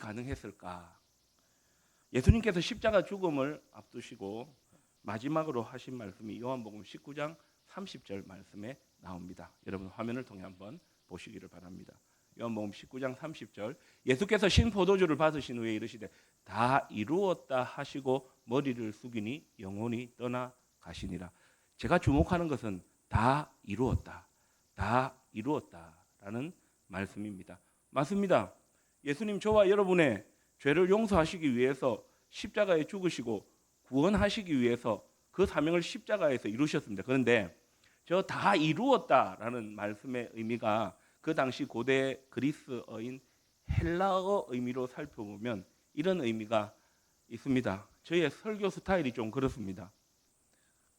가능했을까? 예수님께서 십자가 죽음을 앞두시고 마지막으로 하신 말씀이 요한복음 19장 30절 말씀에 나옵니다. 여러분 화면을 통해 한번 보시기를 바랍니다. 요한복음 19장 30절, 예수께서 신포도주를 받으신 후에 이르시되 다 이루었다 하시고 머리를 숙이니 영혼이 떠나 가시니라. 제가 주목하는 것은 다 이루었다, 다 이루었다라는 말씀입니다. 맞습니다. 예수님 저와 여러분의 죄를 용서하시기 위해서 십자가에 죽으시고 구원하시기 위해서 그 사명을 십자가에서 이루셨습니다. 그런데 저 다 이루었다라는 말씀의 의미가 그 당시 고대 그리스어인 헬라어 의미로 살펴보면 이런 의미가 있습니다. 저의 설교 스타일이 좀 그렇습니다.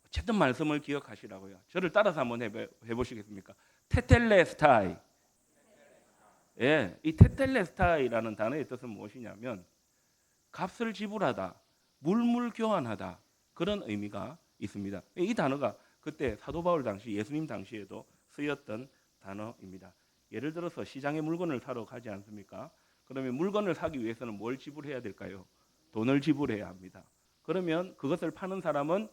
어쨌든 말씀을 기억하시라고요. 저를 따라서 한번 해보시겠습니까? 테텔레스타이. 이 테텔레스타이라는 단어의 뜻은 무엇이냐면 값을 지불하다, 물물 교환하다, 그런 의미가 있습니다. 이 단어가 그때 사도 바울 당시, 예수님 당시에도 쓰였던 단어입니다. 예를 들어서 시장에 물건을 사러 가지 않습니까? 그러면 물건을 사기 위해서는 뭘 지불해야 될까요? 돈을 지불해야 합니다. 그러면 그것을 파는 사람은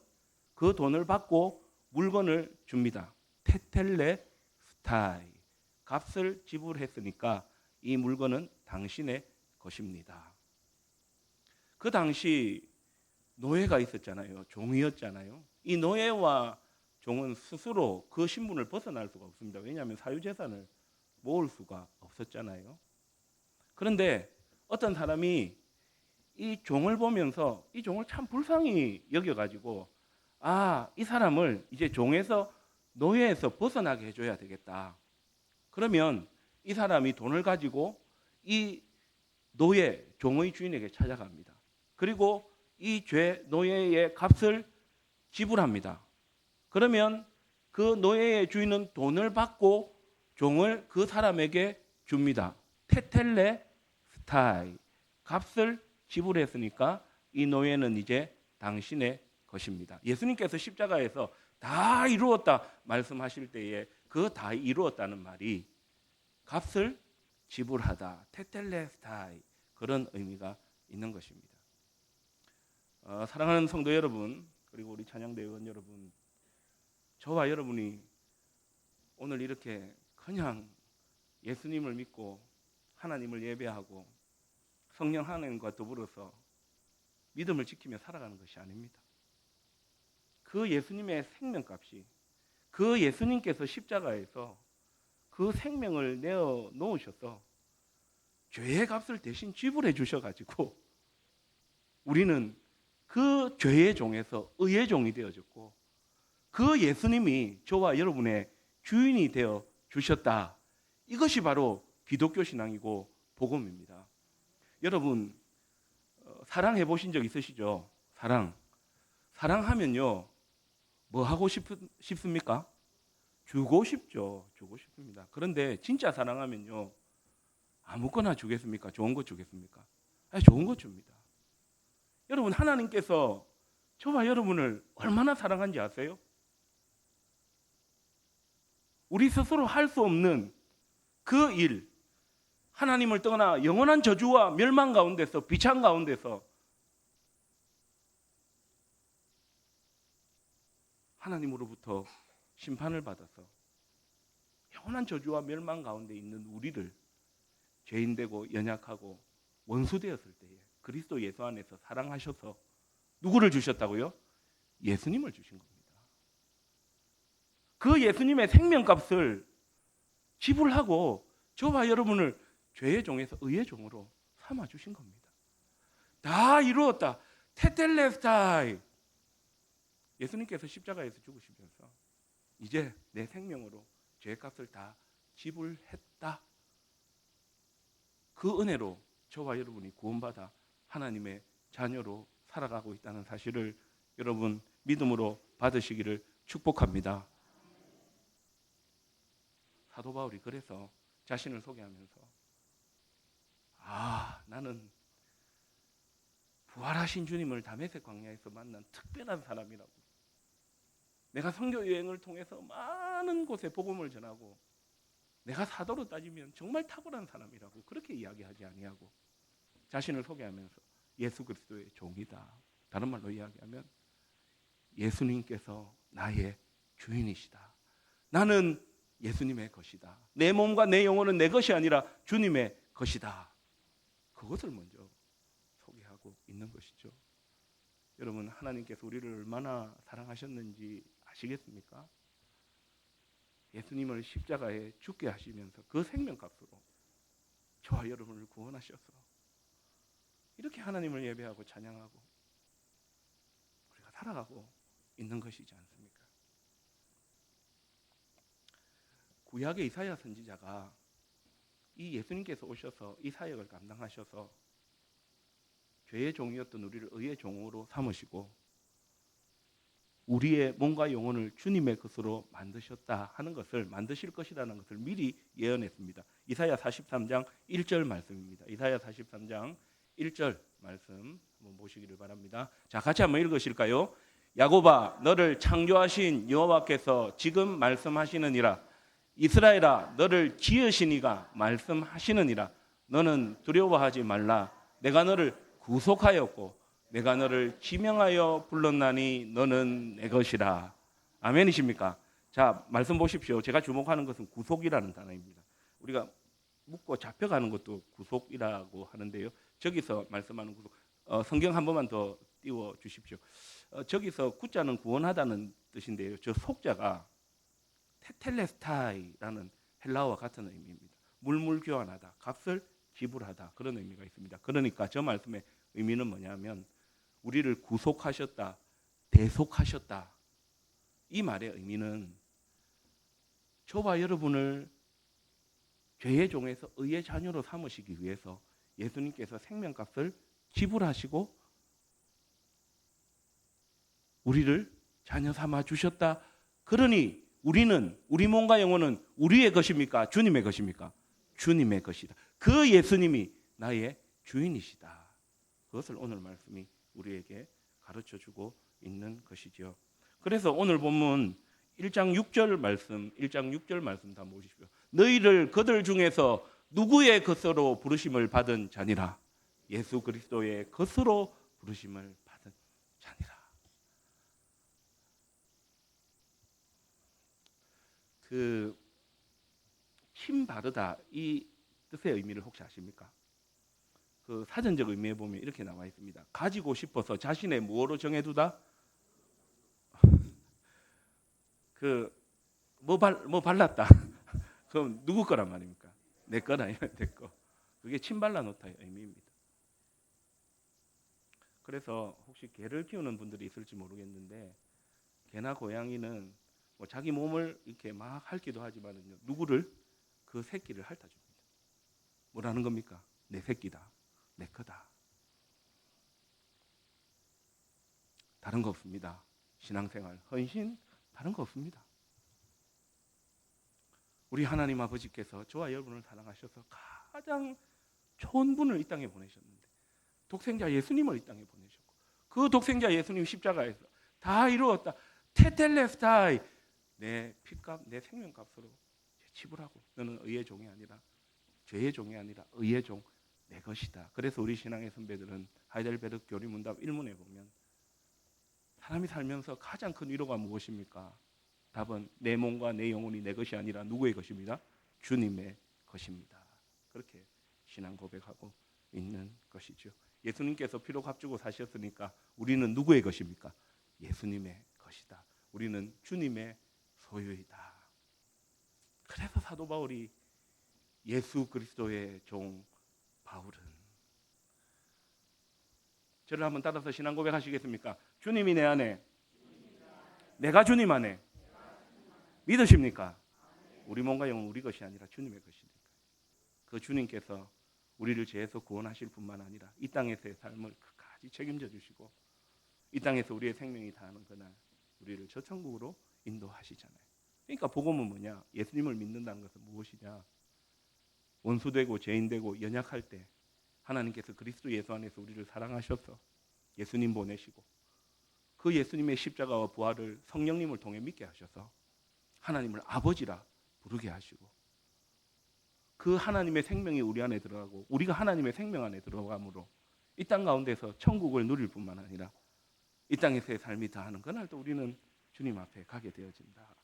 그 돈을 받고 물건을 줍니다. 테텔레스타이. 값을 지불했으니까 이 물건은 당신의 것입니다. 그 당시 노예가 있었잖아요. 종이었잖아요. 이 노예와 종은 스스로 그 신분을 벗어날 수가 없습니다. 왜냐하면 사유재산을 모을 수가 없었잖아요. 그런데 어떤 사람이 이 종을 보면서 이 종을 참 불쌍히 여겨가지고 이 사람을 이제 종에서 노예에서 벗어나게 해줘야 되겠다. 그러면 이 사람이 돈을 가지고 이 노예, 종의 주인에게 찾아갑니다. 그리고 이 노예의 값을 지불합니다. 그러면 그 노예의 주인은 돈을 받고 종을 그 사람에게 줍니다. 테텔레스타이. 값을 지불했으니까 이 노예는 이제 당신의 것입니다. 예수님께서 십자가에서 다 이루었다 말씀하실 때에 그 다 이루었다는 말이 값을 지불하다, 테텔레스타이, 그런 의미가 있는 것입니다. 사랑하는 성도 여러분, 그리고 우리 찬양대원 여러분, 저와 여러분이 오늘 이렇게 그냥 예수님을 믿고 하나님을 예배하고 성령 하나님과 더불어서 믿음을 지키며 살아가는 것이 아닙니다. 그 예수님의 생명값이, 그 예수님께서 십자가에서 그 생명을 내어 놓으셔서 죄의 값을 대신 지불해 주셔가지고 우리는 그 죄의 종에서 의의 종이 되어졌고 그 예수님이 저와 여러분의 주인이 되어 주셨다. 이것이 바로 기독교 신앙이고 복음입니다. 여러분 사랑해 보신 적 있으시죠? 사랑하면요 뭐 하고 싶습니까? 주고 싶죠. 주고 싶습니다. 그런데 진짜 사랑하면요 아무거나 주겠습니까? 좋은 거 주겠습니까? 좋은 거 줍니다. 여러분 하나님께서 저와 여러분을 얼마나 사랑한지 아세요? 우리 스스로 할 수 없는 그 일, 하나님을 떠나 영원한 저주와 멸망 가운데서, 비창 가운데서 하나님으로부터 심판을 받아서 영원한 저주와 멸망 가운데 있는 우리를 죄인되고 연약하고 원수되었을 때에 그리스도 예수 안에서 사랑하셔서 누구를 주셨다고요? 예수님을 주신 겁니다. 그 예수님의 생명값을 지불하고 저와 여러분을 죄의 종에서 의의 종으로 삼아 주신 겁니다. 다 이루었다. 테텔레스타이. 예수님께서 십자가에서 죽으시면서 이제 내 생명으로 죄의 값을 다 지불했다. 그 은혜로 저와 여러분이 구원받아 하나님의 자녀로 살아가고 있다는 사실을 여러분 믿음으로 받으시기를 축복합니다. 사도 바울이 그래서 자신을 소개하면서 나는 부활하신 주님을 다메섹 광야에서 만난 특별한 사람이라고. 내가 선교 여행을 통해서 많은 곳에 복음을 전하고 내가 사도로 따지면 정말 탁월한 사람이라고 그렇게 이야기하지 아니하고 자신을 소개하면서 예수 그리스도의 종이다. 다른 말로 이야기하면 예수님께서 나의 주인이시다. 나는 예수님의 것이다. 내 몸과 내 영혼은 내 것이 아니라 주님의 것이다. 그것을 먼저 소개하고 있는 것이죠. 여러분, 하나님께서 우리를 얼마나 사랑하셨는지 아시겠습니까? 예수님을 십자가에 죽게 하시면서 그 생명값으로 저와 여러분을 구원하셔서 이렇게 하나님을 예배하고 찬양하고 우리가 살아가고 있는 것이지 않습니까? 구약의 이사야 선지자가 이 예수님께서 오셔서 이 사역을 감당하셔서 죄의 종이었던 우리를 의의 종으로 삼으시고 우리의 몸과 영혼을 주님의 것으로 만드셨다 하는 것을, 만드실 것이라는 것을 미리 예언했습니다. 이사야 43장 1절 말씀입니다. 이사야 43장 1절 말씀 한번 보시기를 바랍니다. 자, 같이 한번 읽으실까요? 야곱아, 너를 창조하신 여호와께서 지금 말씀하시느니라. 이스라엘아, 너를 지으신 이가 말씀하시느니라. 너는 두려워하지 말라. 내가 너를 구속하였고 내가 너를 지명하여 불렀나니 너는 내 것이라. 아멘이십니까? 자, 말씀 보십시오. 제가 주목하는 것은 구속이라는 단어입니다. 우리가 묻고 잡혀가는 것도 구속이라고 하는데요. 저기서 말씀하는 구속, 성경 한 번만 더 띄워 주십시오. 저기서 구자는 구원하다는 뜻인데요. 저 속자가 테텔레스타이라는 헬라어와 같은 의미입니다. 물물 교환하다, 값을 지불하다, 그런 의미가 있습니다. 그러니까 저 말씀의 의미는 뭐냐면 우리를 구속하셨다, 대속하셨다. 이 말의 의미는 저와 여러분을 죄의 종에서 의의 자녀로 삼으시기 위해서 예수님께서 생명값을 지불하시고 우리를 자녀 삼아 주셨다. 그러니 우리는, 우리 몸과 영혼은 우리의 것입니까? 주님의 것입니까? 주님의 것이다. 그 예수님이 나의 주인이시다. 그것을 오늘 말씀이 우리에게 가르쳐주고 있는 것이죠. 그래서 오늘 본문 1장 6절 말씀, 1장 6절 말씀 다 보십시오. 너희를 그들 중에서 누구의 것으로 부르심을 받은 자니라. 예수 그리스도의 것으로 부르심을 받은 자니라. 침 바르다, 이 뜻의 의미를 혹시 아십니까? 그 사전적 의미에 보면 이렇게 나와 있습니다. 가지고 싶어서 자신의 무엇로 정해두다? 뭐 발랐다. 그럼 누구 거란 말입니까? 내 거나 내 거. 그게 침 발라놓다의 의미입니다. 그래서 혹시 개를 키우는 분들이 있을지 모르겠는데 개나 고양이는 뭐 자기 몸을 이렇게 막 핥기도 하지만은요, 누구를? 그 새끼를 핥아줍니다. 뭐라는 겁니까? 내 새끼다, 내 거다. 다른 거 없습니다. 신앙생활, 헌신, 다른 거 없습니다. 우리 하나님 아버지께서 저와 여러분을 사랑하셔서 가장 좋은 분을 이 땅에 보내셨는데, 독생자 예수님을 이 땅에 보내셨고, 그 독생자 예수님 십자가에서 다 이루었다. 테텔레스타이, 내 피값, 내 생명값으로 지불하고, 너는 의의 종이 아니라, 죄의 종이 아니라 의의 종, 내 것이다. 그래서 우리 신앙의 선배들은 하이델베르크 교리문답 1문에 보면 사람이 살면서 가장 큰 위로가 무엇입니까? 답은 내 몸과 내 영혼이 내 것이 아니라 누구의 것입니다? 주님의 것입니다. 그렇게 신앙 고백하고 있는 것이죠. 예수님께서 피로 값주고 사셨으니까 우리는 누구의 것입니까? 예수님의 것이다. 우리는 주님의 소유이다. 그래서 사도 바울이 예수 그리스도의 종 바울은, 저를 한번 따라서 신앙 고백하시겠습니까? 주님이 내 안에, 내가 주님 안에. 믿으십니까? 우리 몸과 영혼 우리 것이 아니라 주님의 것이니까. 그 주님께서 우리를 죄에서 구원하실 뿐만 아니라 이 땅에서의 삶을 끝까지 책임져 주시고 이 땅에서 우리의 생명이 다하는 그날 우리를 저 천국으로 인도하시잖아요. 그러니까 복음은 뭐냐? 예수님을 믿는다는 것은 무엇이냐? 원수되고 죄인되고 연약할 때 하나님께서 그리스도 예수 안에서 우리를 사랑하셔서 예수님 보내시고 그 예수님의 십자가와 부활을 성령님을 통해 믿게 하셔서 하나님을 아버지라 부르게 하시고 그 하나님의 생명이 우리 안에 들어가고 우리가 하나님의 생명 안에 들어감으로 이 땅 가운데서 천국을 누릴 뿐만 아니라 이 땅에서의 삶이 다하는 그날도 우리는 주님 앞에 가게 되어진다.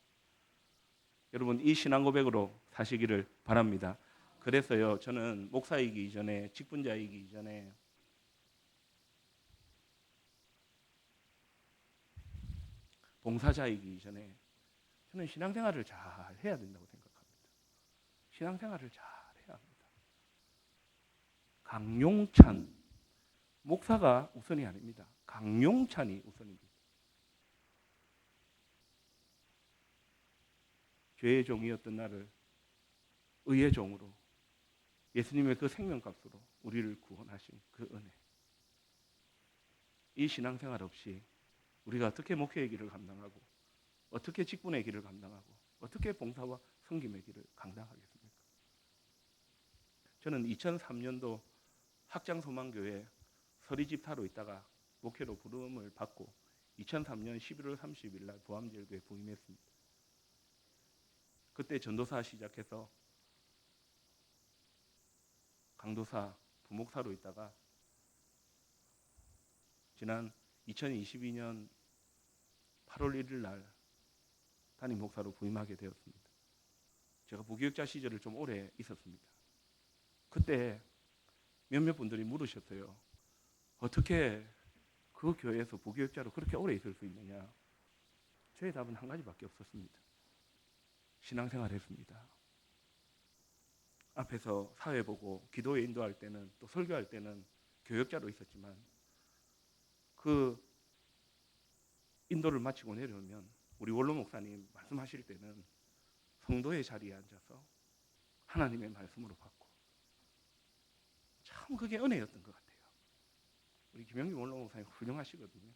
여러분 이 신앙 고백으로 사시기를 바랍니다. 그래서요 저는 목사이기 이전에 직분자이기 이전에 봉사자이기 이전에 저는 신앙생활을 잘 해야 된다고 생각합니다. 신앙생활을 잘 해야 합니다. 강용찬 목사가 우선이 아닙니다. 강용찬이 우선입니다. 죄의 종이었던 나를 의의 종으로 예수님의 그 생명값으로 우리를 구원하신 그 은혜. 이 신앙생활 없이 우리가 어떻게 목회의 길을 감당하고 어떻게 직분의 길을 감당하고 어떻게 봉사와 섬김의 길을 감당하겠습니까? 저는 2003년도 학장소망교회 서리집사로 있다가 목회로 부름을 받고 2003년 11월 30일 날 부암제일교회 부임했습니다. 그때 전도사 시작해서 강도사, 부목사로 있다가 지난 2022년 8월 1일 날 담임 목사로 부임하게 되었습니다. 제가 부교육자 시절을 좀 오래 있었습니다. 그때 몇몇 분들이 물으셨어요. 어떻게 그 교회에서 부교육자로 그렇게 오래 있을 수 있느냐? 저의 답은 한 가지밖에 없었습니다. 신앙생활 했습니다. 앞에서 사회 보고 기도에 인도할 때는 또 설교할 때는 교역자로 있었지만 그 인도를 마치고 내려오면 우리 원로 목사님 말씀하실 때는 성도의 자리에 앉아서 하나님의 말씀으로 받고 참 그게 은혜였던 것 같아요. 우리 김영기 원로 목사님 훌륭하시거든요.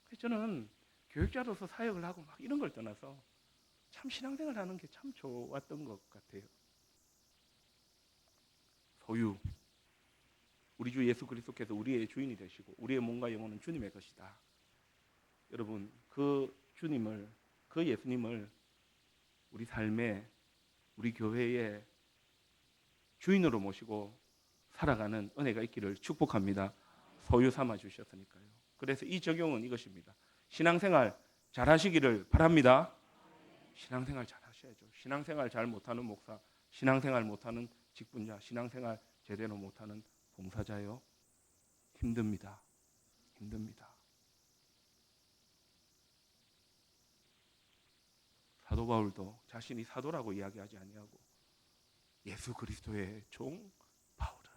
그래서 저는 교육자로서 사역을 하고 막 이런 걸 떠나서 참 신앙생활 하는 게 참 좋았던 것 같아요. 소유, 우리 주 예수 그리스도께서 우리의 주인이 되시고 우리의 몸과 영혼은 주님의 것이다. 여러분 그 주님을, 그 예수님을 우리 삶에, 우리 교회의 주인으로 모시고 살아가는 은혜가 있기를 축복합니다. 소유 삼아 주셨으니까요. 그래서 이 적용은 이것입니다. 신앙생활 잘 하시기를 바랍니다. 신앙생활 잘 하셔야죠. 신앙생활 잘 못하는 목사, 신앙생활 못하는 직분자, 신앙생활 제대로 못하는 봉사자요. 힘듭니다. 힘듭니다. 사도 바울도 자신이 사도라고 이야기하지 아니하고 예수 그리스도의 종 바울은,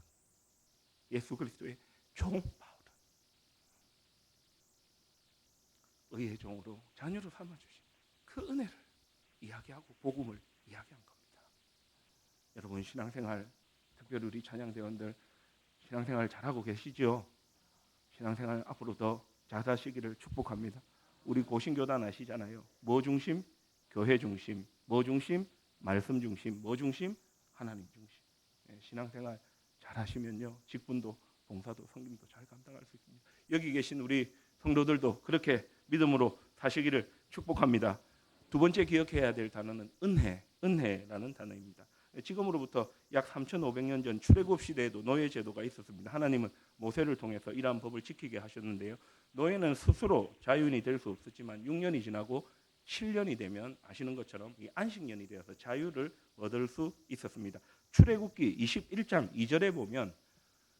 예수 그리스도의 종 바울은 의의 종으로 자녀로 삼아주신 그 은혜를 이야기하고 복음을 이야기한 겁니다. 여러분 신앙생활, 특별히 우리 찬양대원들 신앙생활 잘하고 계시죠? 신앙생활 앞으로 더 잘하시기를 축복합니다. 우리 고신교단 아시잖아요. 뭐 중심? 교회 중심. 뭐 중심? 말씀 중심. 뭐 중심? 하나님 중심. 신앙생활 잘하시면요 직분도 봉사도 섬김도 잘 감당할 수 있습니다. 여기 계신 우리 성도들도 그렇게 믿음으로 사시기를 축복합니다. 두 번째 기억해야 될 단어는 은혜, 은혜라는 단어입니다. 지금으로부터 약 3,500년 전 출애굽 시대에도 노예 제도가 있었습니다. 하나님은 모세를 통해서 이러한 법을 지키게 하셨는데요. 노예는 스스로 자유인이 될 수 없었지만 6년이 지나고 7년이 되면 아시는 것처럼 이 안식년이 되어서 자유를 얻을 수 있었습니다. 출애굽기 21장 2절에 보면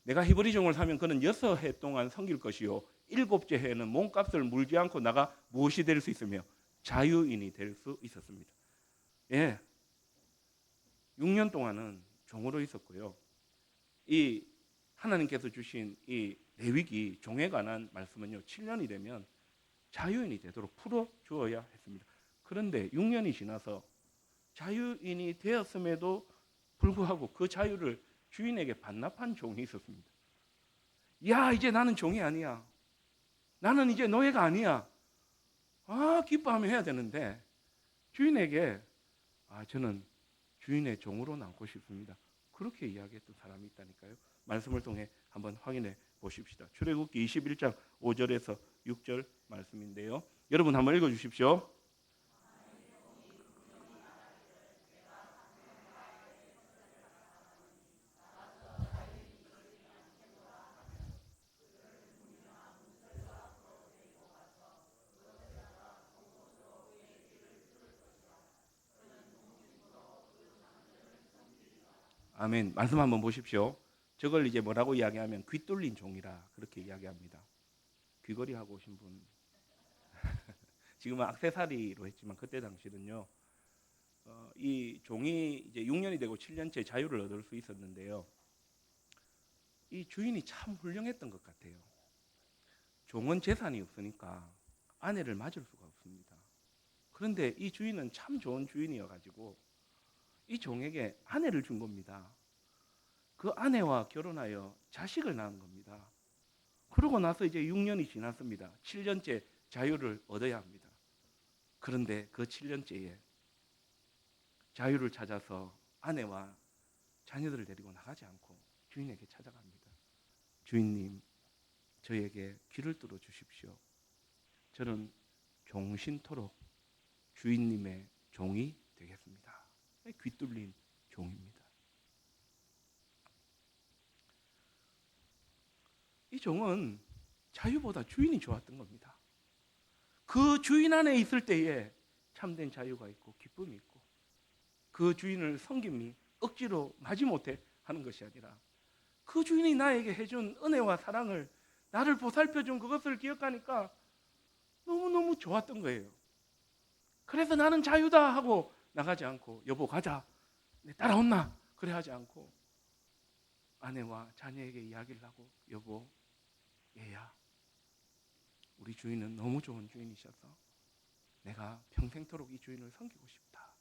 내가 히브리 종을 사면 그는 6해 동안 섬길 것이요 7째 해에는 몸값을 물지 않고 나가 무엇이 될 수 있으며 자유인이 될 수 있었습니다. 예, 6년 동안은 종으로 있었고요. 이 하나님께서 주신 이 레위기 종에 관한 말씀은요 7년이 되면 자유인이 되도록 풀어 주어야 했습니다. 그런데 6년이 지나서 자유인이 되었음에도 불구하고 그 자유를 주인에게 반납한 종이 있었습니다. 야, 이제 나는 종이 아니야. 나는 이제 노예가 아니야. 아, 기뻐하며 해야 되는데 주인에게 저는 주인의 종으로 남고 싶습니다. 그렇게 이야기했던 사람이 있다니까요. 말씀을 통해 한번 확인해 보십시다. 출애굽기 21장 5절에서 6절 말씀인데요. 여러분 한번 읽어 주십시오. 아멘. 말씀 한번 보십시오. 저걸 이제 뭐라고 이야기하면 귀 뚫린 종이라 그렇게 이야기합니다. 귀걸이 하고 오신 분. 지금은 액세서리로 했지만 그때 당시는요. 이 종이 이제 6년이 되고 7년째 자유를 얻을 수 있었는데요. 이 주인이 참 훌륭했던 것 같아요. 종은 재산이 없으니까 아내를 맞을 수가 없습니다. 그런데 이 주인은 참 좋은 주인이어가지고 이 종에게 아내를 준 겁니다. 그 아내와 결혼하여 자식을 낳은 겁니다. 그러고 나서 이제 6년이 지났습니다. 7년째 자유를 얻어야 합니다. 그런데 그 7년째에 자유를 찾아서 아내와 자녀들을 데리고 나가지 않고 주인에게 찾아갑니다. 주인님, 저에게 귀를 뚫어 주십시오. 저는 종신토록 주인님의 종이 되겠습니다. 귀 뚫린 종입니다. 이 종은 자유보다 주인이 좋았던 겁니다. 그 주인 안에 있을 때에 참된 자유가 있고 기쁨이 있고 그 주인을 섬김이 억지로 마지못해 하는 것이 아니라 그 주인이 나에게 해준 은혜와 사랑을 나를 보살펴준 그것을 기억하니까 너무너무 좋았던 거예요. 그래서 나는 자유다 하고 나가지 않고 여보 가자 따라온나 그래 하지 않고 아내와 자녀에게 이야기를 하고 여보 얘야 우리 주인은 너무 좋은 주인이셔서 내가 평생토록 이 주인을 섬기고 싶다.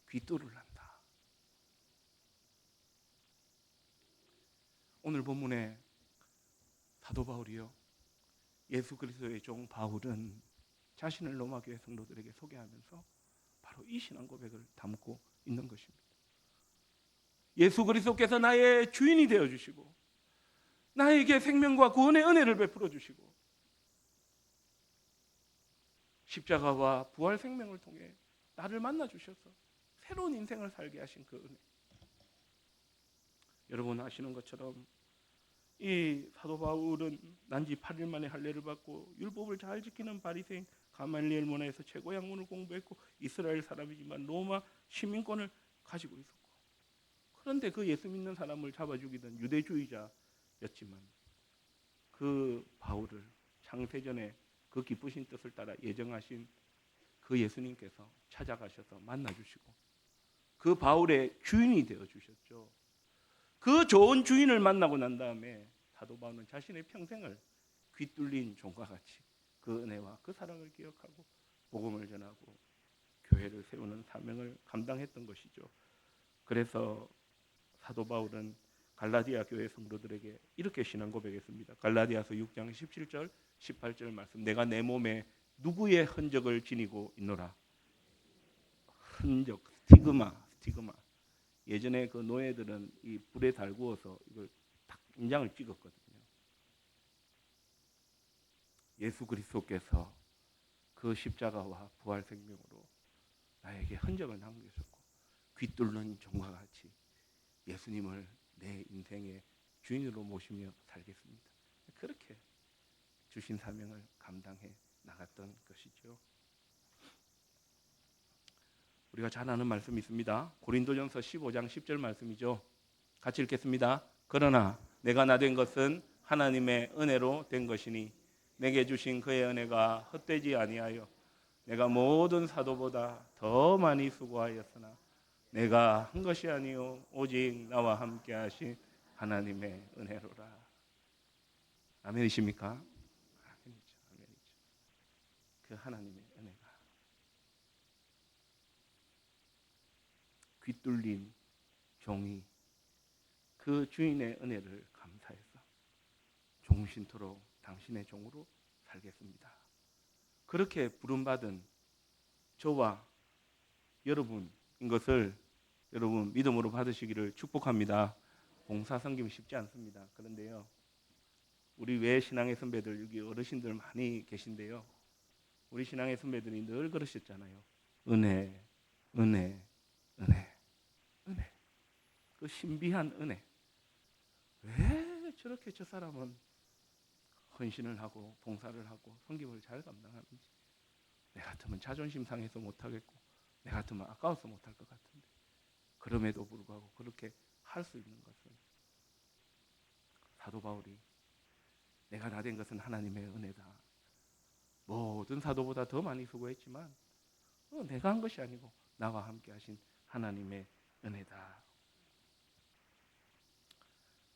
귀뚫을란다. 오늘 본문에 사도 바울이요 예수 그리스도의 종 바울은 자신을 로마 교회 성도들에게 소개하면서 바로 이 신앙 고백을 담고 있는 것입니다. 예수 그리스도께서 나의 주인이 되어 주시고 나에게 생명과 구원의 은혜를 베풀어 주시고 십자가와 부활 생명을 통해 나를 만나 주셔서 새로운 인생을 살게 하신 그 은혜. 여러분 아시는 것처럼 이 사도 바울은 난지 8일 만에 할례를 받고 율법을 잘 지키는 바리새인 가말리엘 문화에서 최고 학문을 공부했고 이스라엘 사람이지만 로마 시민권을 가지고 있었고 그런데 그 예수 믿는 사람을 잡아 죽이던 유대주의자였지만 그 바울을 창세전에 그 기쁘신 뜻을 따라 예정하신 그 예수님께서 찾아가셔서 만나주시고 그 바울의 주인이 되어주셨죠. 그 좋은 주인을 만나고 난 다음에 사도 바울은 자신의 평생을 귀뚫린 종과 같이 그 은혜와 그 사랑을 기억하고 복음을 전하고 교회를 세우는 사명을 감당했던 것이죠. 그래서 사도 바울은 갈라디아 교회 성도들에게 이렇게 신앙 고백했습니다. 갈라디아서 6장 17절 18절 말씀 내가 내 몸에 누구의 흔적을 지니고 있노라. 흔적, 스티그마. 예전에 그 노예들은 이 불에 달구어서 이걸 탁 인장을 찍었거든요. 예수 그리스도께서 그 십자가와 부활 생명으로 나에게 흔적을 남기셨고 귀뚫는 종과 같이 예수님을 내 인생의 주인으로 모시며 살겠습니다. 그렇게 주신 사명을 감당해 나갔던 것이죠. 우리가 잘 아는 말씀이 있습니다. 고린도전서 15장 10절 말씀이죠. 같이 읽겠습니다. 그러나 내가 나 된 것은 하나님의 은혜로 된 것이니 내게 주신 그의 은혜가 헛되지 아니하여 내가 모든 사도보다 더 많이 수고하였으나 내가 한 것이 아니요 오직 나와 함께 하신 하나님의 은혜로라. 아멘이십니까? 아멘이죠. 그 하나님의 은혜가 귀뚫린 종이 그 주인의 은혜를 감사해서 종신토록 당신의 종으로 살겠습니다. 그렇게 부름받은 저와 여러분인 것을 여러분 믿음으로 받으시기를 축복합니다. 봉사 섬김이 쉽지 않습니다. 그런데요, 우리 외 신앙의 선배들 여기 어르신들 많이 계신데요, 우리 신앙의 선배들이 늘 그러셨잖아요. 은혜, 은혜, 은혜, 은혜. 그 신비한 은혜. 왜 저렇게 저 사람은 헌신을 하고 봉사를 하고 섬김을 잘 감당하는지. 내 같으면 자존심 상해서 못하겠고 내 같으면 아까워서 못할 것 같은데 그럼에도 불구하고 그렇게 할 수 있는 것은 사도 바울이 내가 다 된 것은 하나님의 은혜다. 모든 사도보다 더 많이 수고했지만 내가 한 것이 아니고 나와 함께 하신 하나님의 은혜다.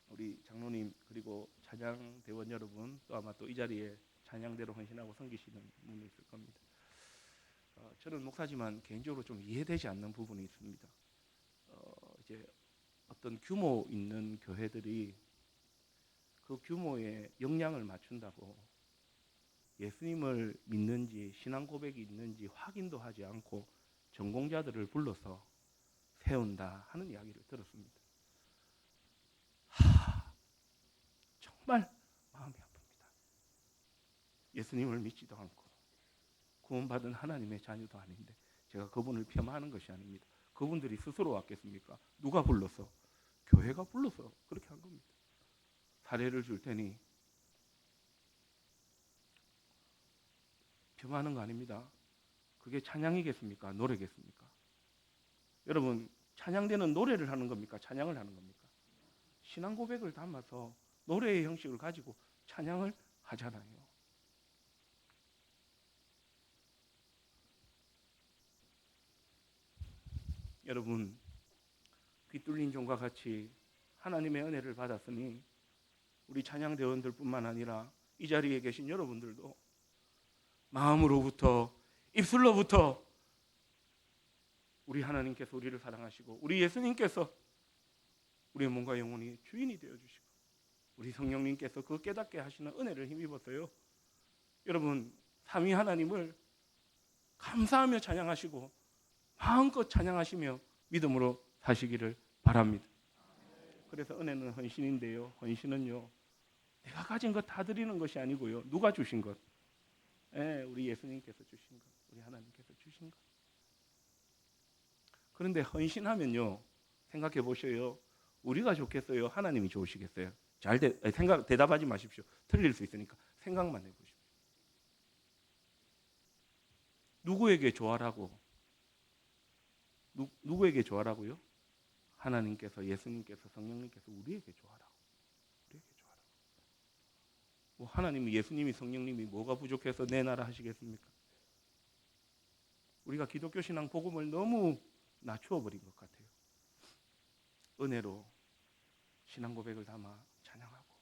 우리 장로님 그리고 찬양 대원 여러분 또 아마 또 이 자리에 찬양대로 헌신하고 섬기시는 분이 있을 겁니다. 저는 목사지만 개인적으로 좀 이해되지 않는 부분이 있습니다. 이제 어떤 규모 있는 교회들이 그 규모에 역량을 맞춘다고 예수님을 믿는지 신앙 고백이 있는지 확인도 하지 않고 전공자들을 불러서 세운다 하는 이야기를 들었습니다. 정말 마음이 아픕니다. 예수님을 믿지도 않고 구원받은 하나님의 자녀도 아닌데 제가 그분을 폄하하는 것이 아닙니다. 그분들이 스스로 왔겠습니까? 누가 불러서? 교회가 불러서 그렇게 한 겁니다. 사례를 줄 테니 폄하하는 거 아닙니다. 그게 찬양이겠습니까? 노래겠습니까? 여러분 찬양대는 노래를 하는 겁니까? 찬양을 하는 겁니까? 신앙 고백을 담아서 노래의 형식을 가지고 찬양을 하잖아요. 여러분 귀 뚫린 종과 같이 하나님의 은혜를 받았으니 우리 찬양대원들뿐만 아니라 이 자리에 계신 여러분들도 마음으로부터 입술로부터 우리 하나님께서 우리를 사랑하시고 우리 예수님께서 우리의 몸과 영혼이 주인이 되어주시고 우리 성령님께서 그 깨닫게 하시는 은혜를 힘입었어요. 여러분 삼위 하나님을 감사하며 찬양하시고 마음껏 찬양하시며 믿음으로 사시기를 바랍니다. 그래서 은혜는 헌신인데요. 헌신은요 내가 가진 것 다 드리는 것이 아니고요. 누가 주신 것? 우리 예수님께서 주신 것, 우리 하나님께서 주신 것. 그런데 헌신하면요 생각해 보셔요. 우리가 좋겠어요? 하나님이 좋으시겠어요? 대답하지 마십시오. 틀릴 수 있으니까 생각만 해보십시오. 누구에게 좋아라고? 누구에게 좋아라고요? 하나님께서, 예수님께서, 성령님께서 우리에게 좋아라고. 우리에게 좋아라고. 뭐 하나님이, 예수님이, 성령님이 뭐가 부족해서 내 나라 하시겠습니까? 우리가 기독교 신앙 복음을 너무 낮추어 버린 것 같아요. 은혜로 신앙 고백을 담아 찬양하고,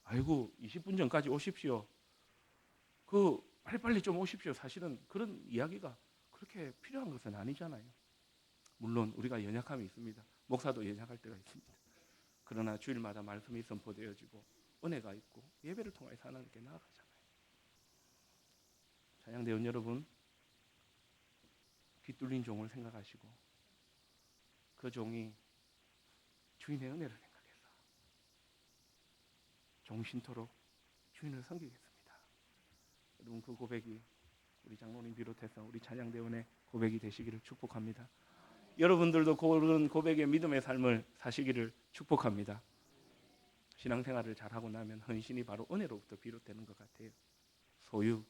아이고 20분 전까지 오십시오. 빨리빨리 좀 오십시오. 사실은 그런 이야기가 그렇게 필요한 것은 아니잖아요. 물론 우리가 연약함이 있습니다. 목사도 연약할 때가 있습니다. 그러나 주일마다 말씀이 선포되어지고 은혜가 있고 예배를 통해서 하나님께 나아가잖아요. 찬양대원 여러분, 귀 뚫린 종을 생각하시고 그 종이 주인의 은혜를 생각해서 종신토록 주인을 섬기겠습니다. 여러분 그 고백이 우리 장로님 비롯해서 우리 찬양대원의 고백이 되시기를 축복합니다. 여러분들도 그런 고백의 믿음의 삶을 사시기를 축복합니다. 신앙생활을 잘하고 나면 헌신이 바로 은혜로부터 비롯되는 것 같아요. 소유,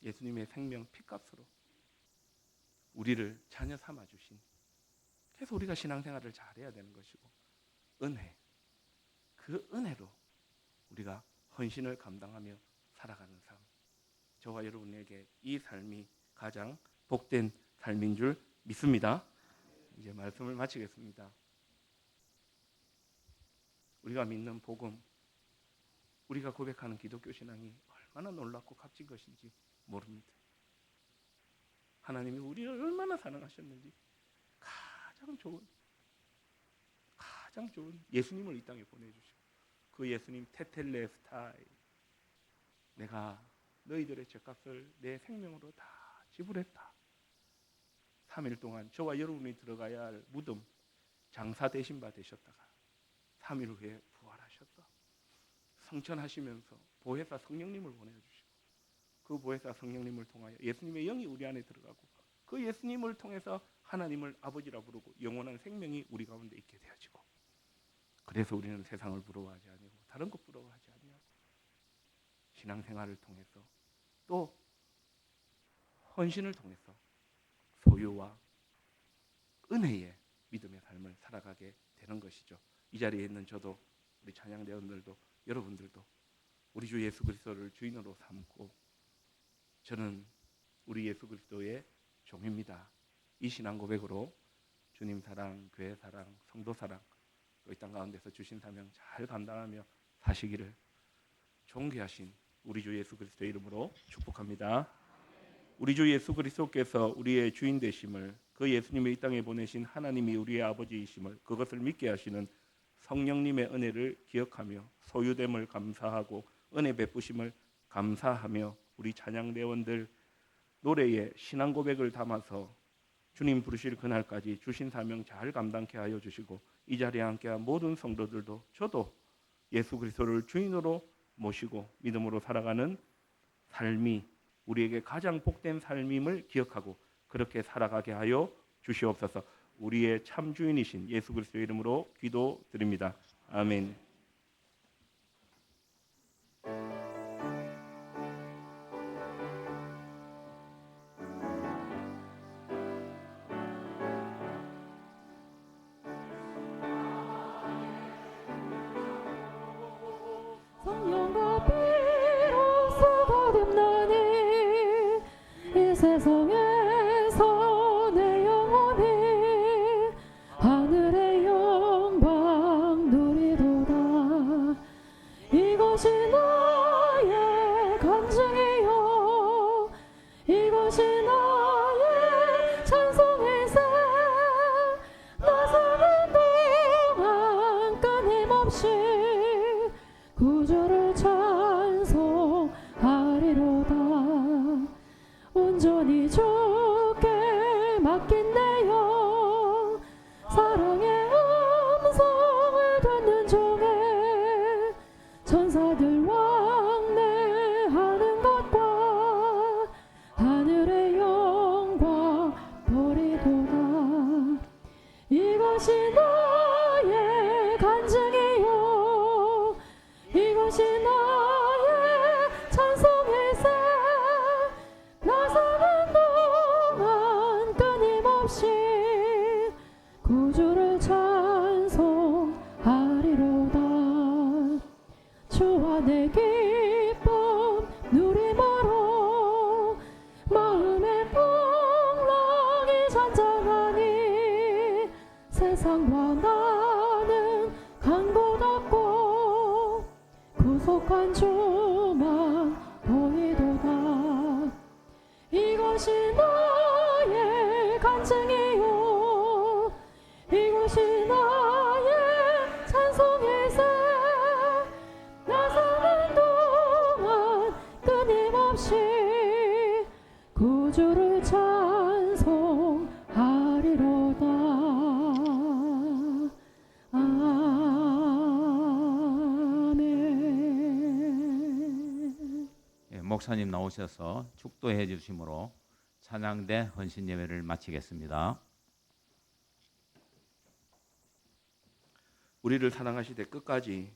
예수님의 생명 피값으로 우리를 자녀 삼아주신, 그래서 우리가 신앙생활을 잘해야 되는 것이고, 은혜, 그 은혜로 우리가 헌신을 감당하며 살아가는 삶, 저와 여러분에게 이 삶이 가장 복된 삶인 줄 믿습니다. 이제 말씀을 마치겠습니다. 우리가 믿는 복음, 우리가 고백하는 기독교 신앙이 얼마나 놀랍고 값진 것인지 모릅니다. 하나님이 우리를 얼마나 사랑하셨는지 가장 좋은 예수님을 이 땅에 보내주시고 그 예수님 테텔레스타이, 내가 너희들의 죄값을 내 생명으로 다 지불했다. 3일 동안 저와 여러분이 들어가야 할 무덤 장사 되신 바 되셨다가 3일 후에 부활하셨다. 성천하시면서 보혜사 성령님을 보내주시고 그 보혜사 성령님을 통하여 예수님의 영이 우리 안에 들어가고 그 예수님을 통해서 하나님을 아버지라 부르고 영원한 생명이 우리 가운데 있게 되어지고, 그래서 우리는 세상을 부러워하지 아니하고 다른 것 부러워하지 아니하고 신앙생활을 통해서 또 헌신을 통해서 소유와 은혜에 믿음의 삶을 살아가게 되는 것이죠. 이 자리에 있는 저도 우리 찬양대원들도 여러분들도 우리 주 예수 그리스도를 주인으로 삼고 저는 우리 예수 그리스도의 종입니다. 이 신앙 고백으로 주님 사랑, 교회 사랑, 성도 사랑 또 이 땅 가운데서 주신 사명 잘 감당하며 사시기를 존귀하신 우리 주 예수 그리스도의 이름으로 축복합니다. 우리 주 예수 그리스도께서 우리의 주인 되심을 그 예수님의 이 땅에 보내신 하나님이 우리의 아버지이심을 그것을 믿게 하시는 성령님의 은혜를 기억하며 소유됨을 감사하고 은혜 베푸심을 감사하며 우리 찬양대원들 노래에 신앙 고백을 담아서 주님 부르실 그날까지 주신 사명 잘 감당케 하여 주시고 이 자리에 함께한 모든 성도들도 저도 예수 그리스도를 주인으로 모시고 믿음으로 살아가는 삶이 우리에게 가장 복된 삶임을 기억하고 그렇게 살아가게 하여 주시옵소서. 우리의 참 주인이신 예수 그리스도의 이름으로 기도드립니다. 아멘. 성령과 피로써 거듭나니 이 세상에서 내 영혼이 하늘의 영광 누리도다. 이것이 나의 간증이요 이것이 나의 찬송일세. 나 사는 동안 끊임없이 구주를 찬송하리로다. 온전히 주께 맡긴 내 영 사랑의 음성을 듣는 중에 천사들 왕래하는 것과 하늘의 영광 보리도다. 이것이 나의 간증이요 이것이 나의 찬송일세. 나 사는 동안 끊임없이 구주를 찬송하리로다. 주와 내 기쁨 누림으로 마음의 풍랑이 잔잔하니 세상과 나는 간 곳 없고 구속한 주만 보이도다. 이것이 나의 간증이요 이것이 나의 찬송일세. 나 사는 동안 끊임없이 구주를 찬송하리로다. 아멘. 목사님 나오셔서 축도해 주심으로 찬양대 헌신 예배를 마치겠습니다. 우리를 사랑하시되 끝까지